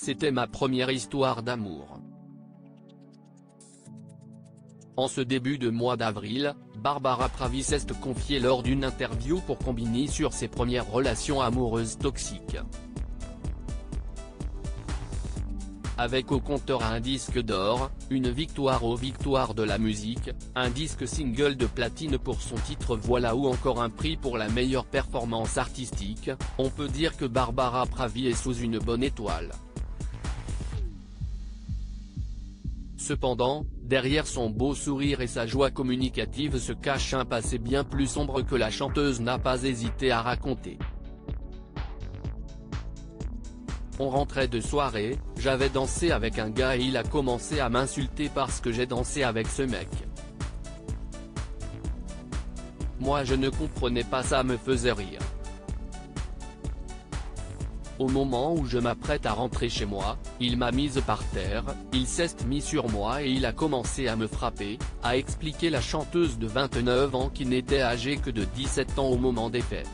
C'était ma première histoire d'amour. En ce début de mois d'avril, Barbara Pravi s'est confiée lors d'une interview pour Combini sur ses premières relations amoureuses toxiques. Avec au compteur un disque d'or, une victoire aux victoires de la musique, un disque single de platine pour son titre Voilà ou encore un prix pour la meilleure performance artistique, on peut dire que Barbara Pravi est sous une bonne étoile. Cependant, derrière son beau sourire et sa joie communicative se cache un passé bien plus sombre que la chanteuse n'a pas hésité à raconter. On rentrait de soirée, j'avais dansé avec un gars et il a commencé à m'insulter parce que j'ai dansé avec ce mec. Moi je ne comprenais pas, ça me faisait rire. Au moment où je m'apprête à rentrer chez moi, il m'a mise par terre, il s'est mis sur moi et il a commencé à me frapper, a expliqué la chanteuse de 29 ans qui n'était âgée que de 17 ans au moment des faits.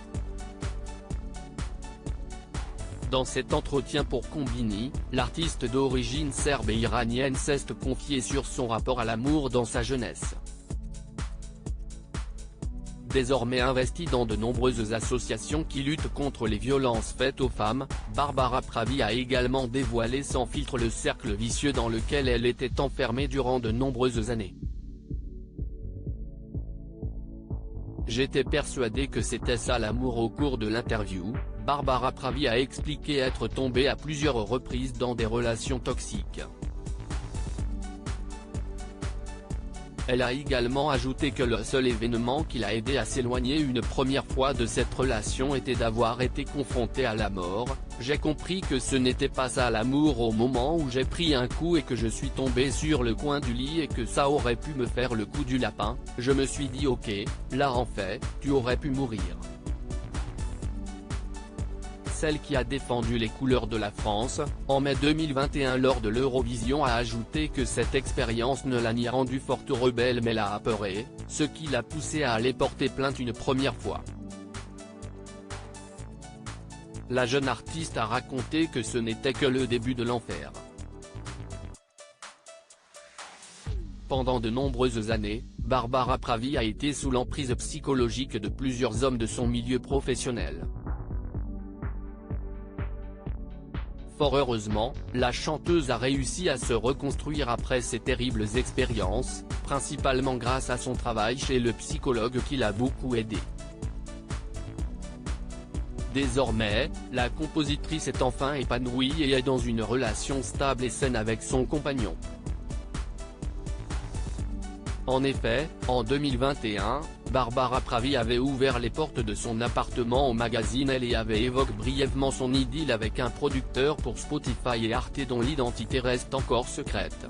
Dans cet entretien pour Combini, l'artiste d'origine serbe et iranienne s'est confiée sur son rapport à l'amour dans sa jeunesse. Désormais investie dans de nombreuses associations qui luttent contre les violences faites aux femmes, Barbara Pravi a également dévoilé sans filtre le cercle vicieux dans lequel elle était enfermée durant de nombreuses années. J'étais persuadée que c'était ça l'amour. Au cours de l'interview, Barbara Pravi a expliqué être tombée à plusieurs reprises dans des relations toxiques. Elle a également ajouté que le seul événement qui l'a aidé à s'éloigner une première fois de cette relation était d'avoir été confrontée à la mort. J'ai compris que ce n'était pas ça l'amour au moment où j'ai pris un coup et que je suis tombée sur le coin du lit et que ça aurait pu me faire le coup du lapin, je me suis dit ok, là en fait, tu aurais pu mourir. Celle qui a défendu les couleurs de la France, en mai 2021 lors de l'Eurovision, a ajouté que cette expérience ne l'a ni rendue forte rebelle mais l'a apeurée, ce qui l'a poussée à aller porter plainte une première fois. La jeune artiste a raconté que ce n'était que le début de l'enfer. Pendant de nombreuses années, Barbara Pravi a été sous l'emprise psychologique de plusieurs hommes de son milieu professionnel. Fort heureusement, la chanteuse a réussi à se reconstruire après ces terribles expériences, principalement grâce à son travail chez le psychologue qui l'a beaucoup aidée. Désormais, la compositrice est enfin épanouie et est dans une relation stable et saine avec son compagnon. En effet, en 2021, Barbara Pravi avait ouvert les portes de son appartement au magazine Elle et avait évoqué brièvement son idylle avec un producteur pour Spotify et Arte dont l'identité reste encore secrète.